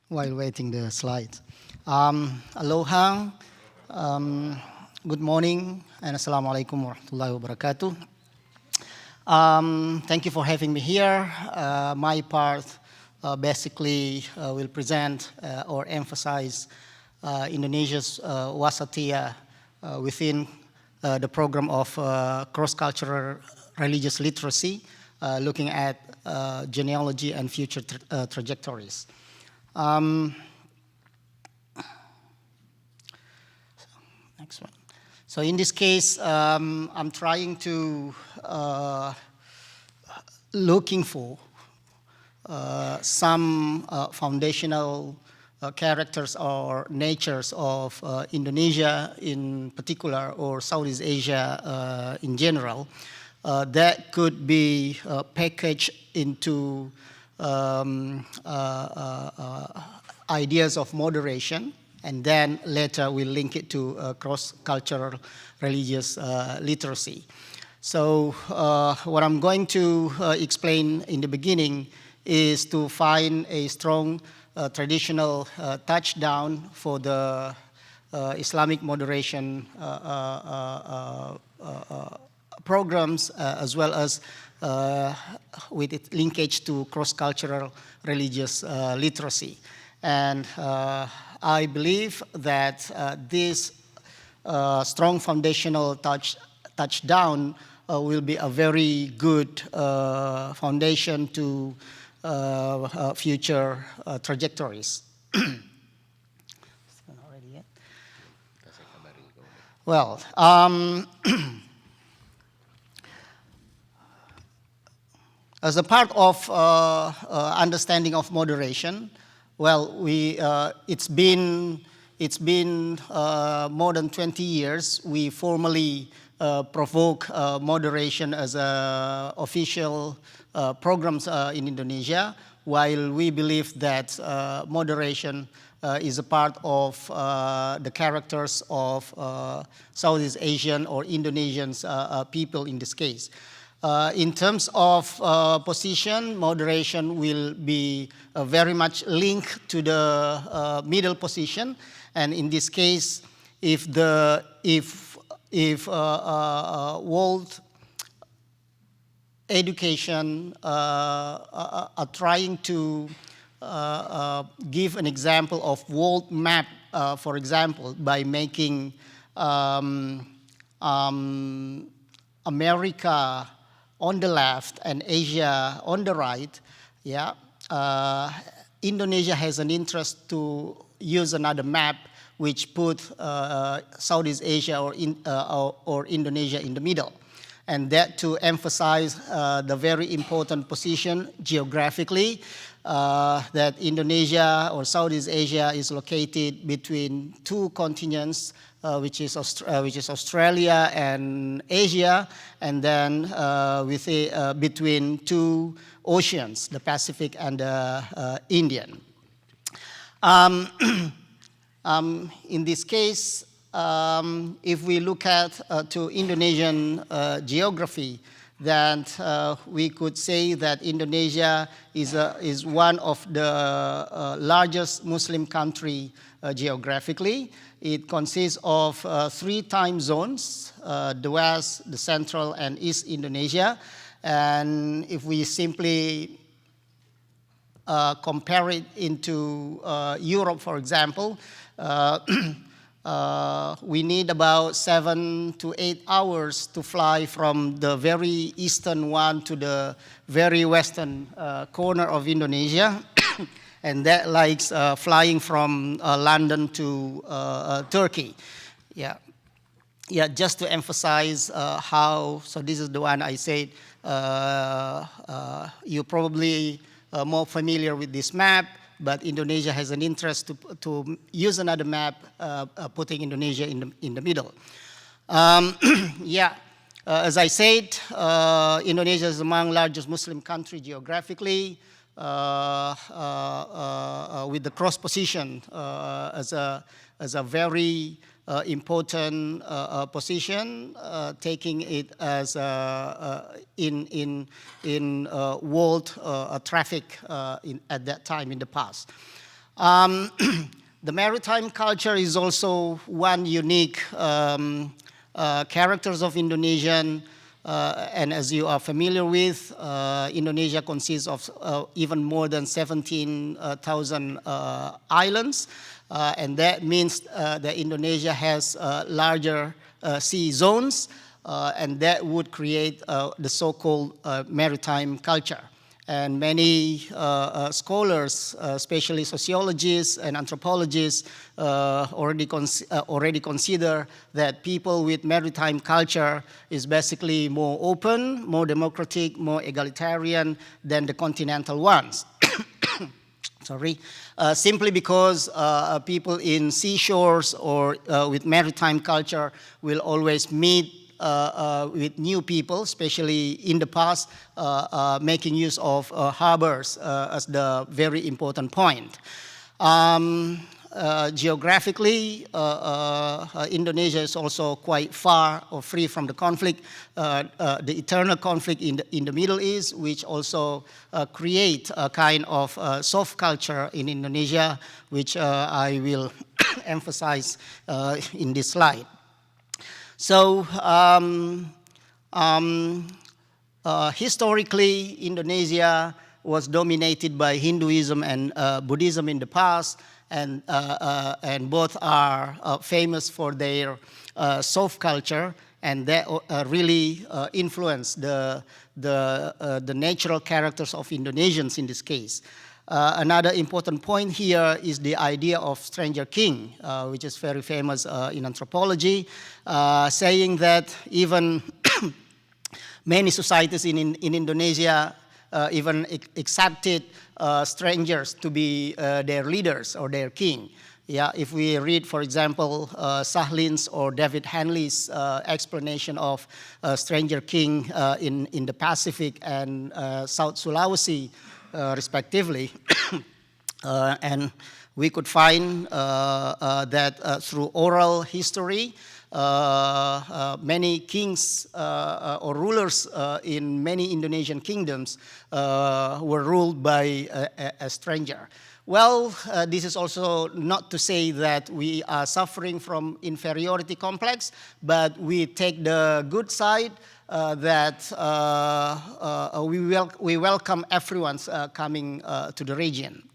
while waiting the slides. Aloha, good morning, and assalamu alaikum warahmatullahi wabarakatuh. Thank you for having me here. My part basically will present or emphasize Indonesia's Wasatiyah within the program of cross-cultural religious literacy, looking at genealogy and future trajectories. Next one. So in this case, I'm trying to looking for some foundational characters or natures of Indonesia in particular, or Southeast Asia in general, that could be packaged into ideas of moderation, and then later we'll link it to cross-cultural religious literacy. So what I'm going to explain in the beginning is to find a strong traditional touchdown for the Islamic moderation programs, as well as with its linkage to cross-cultural religious literacy. And I believe that this strong foundational touchdown will be a very good foundation to future trajectories. Well, as a part of understanding of moderation, well, it's been more than 20 years. We formally provoke moderation as official programs in Indonesia, while we believe that moderation is a part of the characters of Southeast Asian or Indonesian people in this case. In terms of position, moderation will be very much linked to the middle position, and in this case, if world education are trying to give an example of world map, for example, by making America on the left and Asia on the right, yeah, Indonesia has an interest to use another map which put Southeast Asia or Indonesia in the middle. And that to emphasize the very important position geographically, that Indonesia or Southeast Asia is located between two continents, which is Australia and Asia, and then between two oceans, the Pacific and the Indian. In this case, if we look at to Indonesian geography, then we could say that Indonesia is one of the largest Muslim country geographically. It consists of 3 time zones, the West, the Central, and East Indonesia. And if we simply compare it into Europe, for example, we need about 7 to 8 hours to fly from the very eastern one to the very western corner of Indonesia. And that likes flying from London to Turkey. Yeah, just to emphasize how, so this is the one I said, you're probably more familiar with this map, but Indonesia has an interest to use another map, putting Indonesia in the middle. As I said, Indonesia is among largest Muslim country geographically. with the cross position as a very important position, taking it as in world traffic at that time in the past. The maritime culture is also one unique characters of Indonesian. And as you are familiar with, Indonesia consists of even more than 17,000 islands. And that means that Indonesia has larger sea zones, and that would create the so-called maritime culture. And many scholars, especially sociologists and anthropologists, already consider that people with maritime culture is basically more open, more democratic, more egalitarian than the continental ones. Sorry, simply because people in seashores or with maritime culture will always meet with new people, especially in the past, making use of harbors as the very important point. Geographically, Indonesia is also quite far or free from the conflict, the eternal conflict in the Middle East, which also create a kind of soft culture in Indonesia, which I will emphasize in this slide. So historically, Indonesia was dominated by Hinduism and Buddhism in the past, and both are famous for their soft culture, and that really influenced the natural characters of Indonesians in this case. Another important point here is the idea of stranger king, which is very famous in anthropology, saying that even many societies in Indonesia even accepted strangers to be their leaders or their king. Yeah, if we read, for example, Sahlin's or David Hanley's explanation of stranger king in the Pacific and South Sulawesi, respectively, and we could find that through oral history, many kings or rulers in many Indonesian kingdoms were ruled by a stranger. Well, this is also not to say that we are suffering from inferiority complex, but we take the good side that we welcome everyone's coming to the region.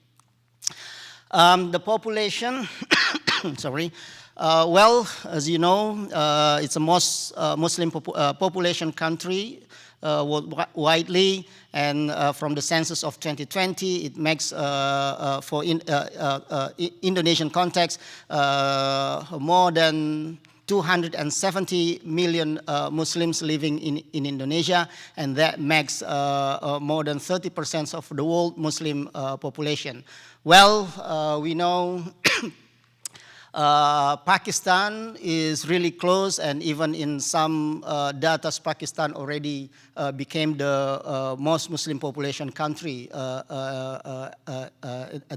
The population, sorry, well, as you know, it's a Muslim population country widely, and from the census of 2020, it makes, for Indonesian context, more than 270 million Muslims living in Indonesia, and that makes more than 30% of the world Muslim population. Well, we know Pakistan is really close, and even in some data, Pakistan already became the most Muslim population country at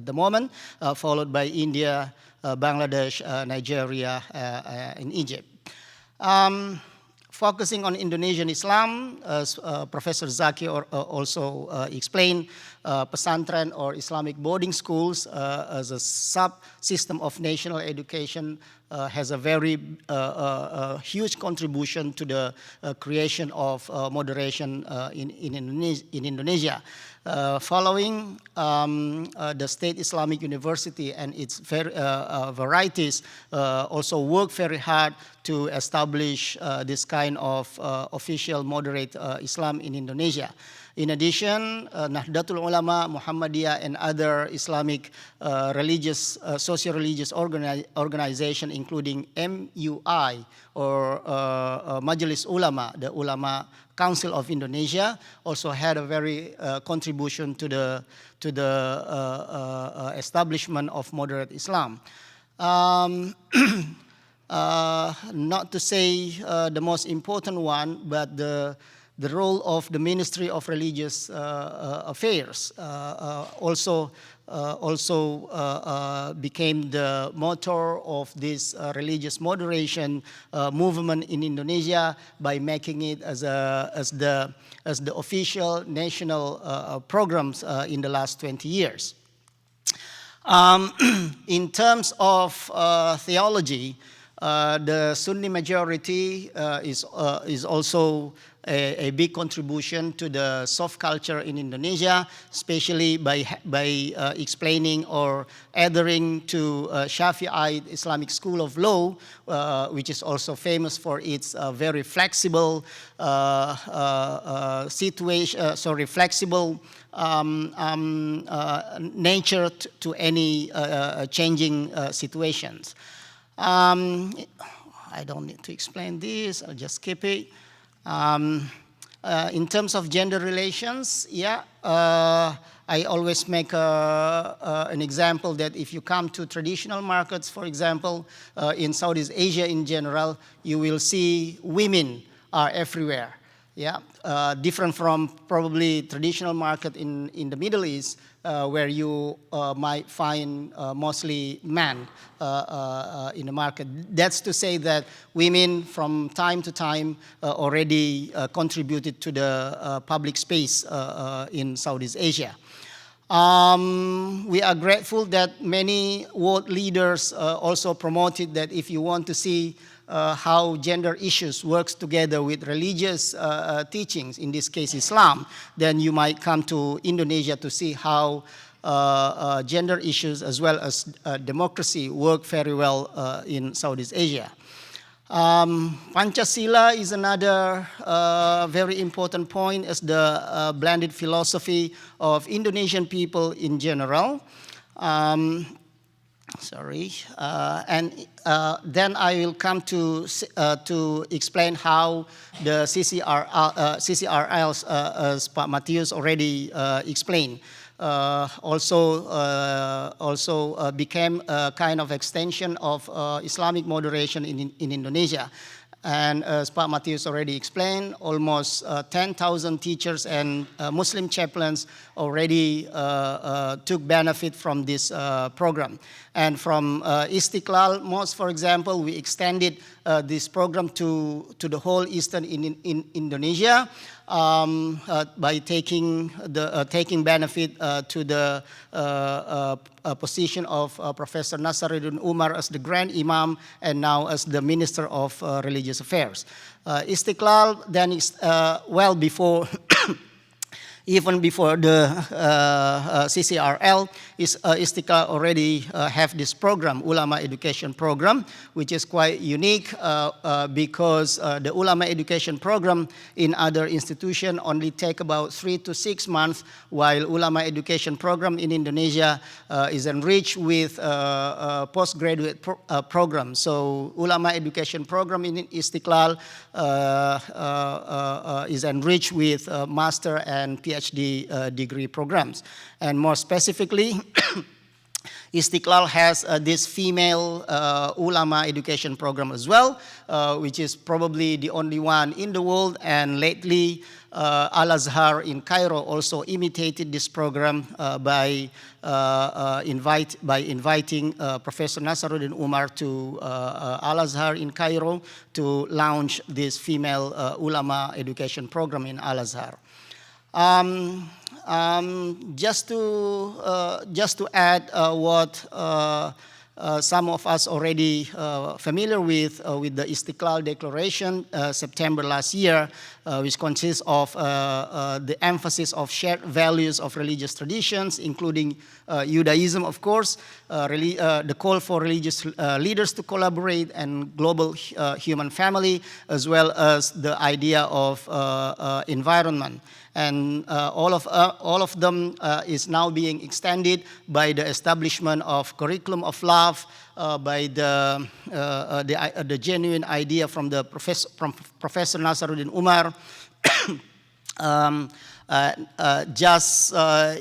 the moment, followed by India, Bangladesh, Nigeria, and Egypt. Focusing on Indonesian Islam, as Professor Zaki also explained, pesantren or Islamic boarding schools as a sub-system of national education has a very huge contribution to the creation of moderation in Indonesia. Following the State Islamic University and its varieties also work very hard to establish this kind of official moderate Islam in Indonesia. In addition, Nahdlatul Ulama, Muhammadiyah, and other Islamic religious, socio-religious organization, including MUI or Majelis Ulama, the Ulama Council of Indonesia, also had a very contribution to the establishment of moderate Islam. Not to say the most important one, but the the role of the Ministry of Religious Affairs also became the motor of this religious moderation movement in Indonesia by making it as the official national programs in the last 20 years. In terms of theology, the Sunni majority is also a big contribution to the soft culture in Indonesia, especially by explaining or adhering to Shafi'ite Islamic School of Law, which is also famous for its very flexible nature to any changing situations. I don't need to explain this, I'll just skip it. In terms of gender relations, I always make an example that if you come to traditional markets, for example, in Southeast Asia in general, you will see women are everywhere. Different from probably traditional market in the Middle East, where you might find mostly men in the market. That's to say that women from time to time already contributed to the public space in Southeast Asia. We are grateful that many world leaders also promoted that if you want to see how gender issues works together with religious teachings, in this case Islam, then you might come to Indonesia to see how gender issues as well as democracy work very well in Southeast Asia. Pancasila is another very important point as the blended philosophy of Indonesian people in general. Then I will come to explain how the CCRLs, as Pak Matius already explained, also became a kind of extension of Islamic moderation in Indonesia. And as Pak Matius already explained, almost 10,000 teachers and Muslim chaplains already took benefit from this program. And from Istiqlal Mosque, for example, we extended this program to the whole Eastern in Indonesia by taking benefit to the position of Professor Nasaruddin Umar as the Grand Imam and now as the Minister of Religious Affairs. Istiqlal then is well before even before the CCRL, Istiqlal already have this program, Ulama Education Program, which is quite unique because the Ulama Education Program in other institutions only take about 3 to 6 months, while Ulama Education Program in Indonesia is enriched with postgraduate program. So Ulama Education Program in Istiqlal is enriched with master and PhD degree programs. And more specifically, Istiqlal has this female ulama education program as well, which is probably the only one in the world. And lately, Al-Azhar in Cairo also imitated this program by inviting Professor Nasaruddin Umar to Al-Azhar in Cairo to launch this female ulama education program in Al-Azhar. Just to add what some of us already familiar with the Istiqlal Declaration, September last year, which consists of the emphasis of shared values of religious traditions, including Judaism, of course, the call for religious leaders to collaborate and global human family, as well as the idea of environment. And all of them is now being extended by the establishment of curriculum of love, by the genuine idea from Professor Nasaruddin Umar. Just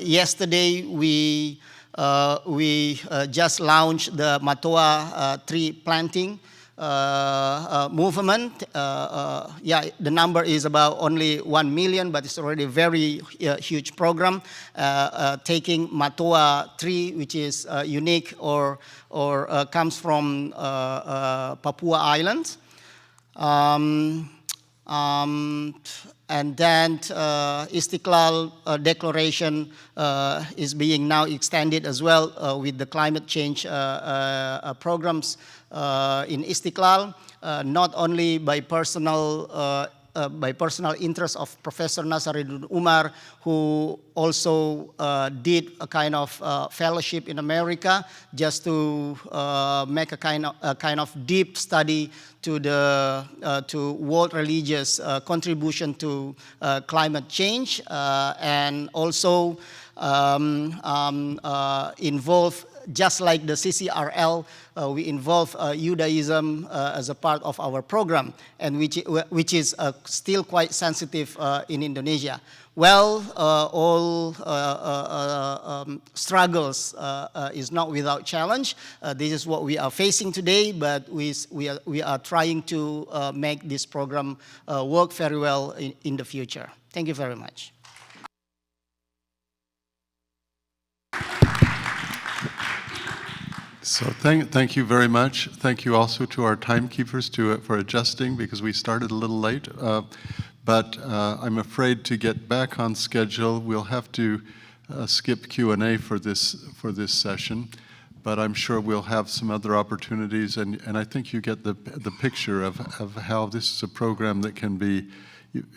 yesterday, we just launched the Matoa tree planting movement. Yeah, the number is about only 1 million, but it's already a very huge program, taking Matoa tree, which is unique or comes from Papua Islands. And then Istiqlal Declaration is being now extended as well with the climate change programs in Istiqlal, not only by personal interest of Professor Nasaruddin Umar, who also did a kind of fellowship in America just to make a kind of deep study to the to world religious contribution to climate change, and also involve, just like the CCRL, we involve Judaism as a part of our program, and which is still quite sensitive in Indonesia. Well, all struggles is not without challenge. This is what we are facing today, but we are trying to make this program work very well in the future. Thank you very much. So thank you very much. Thank you also to our timekeepers for adjusting, because we started a little late. But I'm afraid to get back on schedule, we'll have to skip Q&A for this session. But I'm sure we'll have some other opportunities, and I think you get the picture of how this is a program that can be.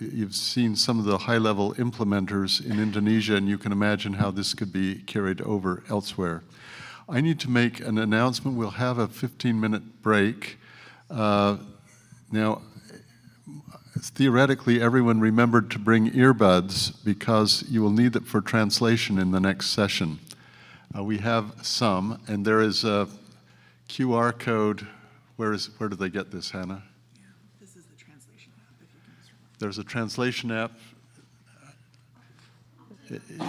You've seen some of the high-level implementers in Indonesia, and you can imagine how this could be carried over elsewhere. I need to make an announcement. We'll have a 15-minute break. Now, theoretically, everyone remembered to bring earbuds, because you will need it for translation in the next session. We have some, and there is a QR code. Where do they get this, Hannah? Yeah, this is the translation app. If you can just remember. There's a translation app.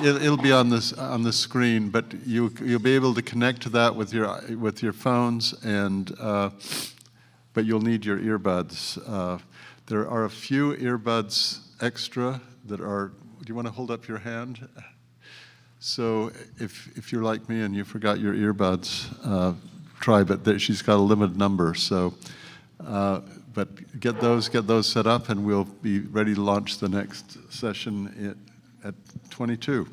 It'll be on the screen, but you'll be able to connect to that with your phones, and but you'll need your earbuds. There are a few earbuds extra that are. Do you want to hold up your hand? So if you're like me and you forgot your earbuds, try. But she's got a limited number. So, but get those set up, and we'll be ready to launch the next session at 22.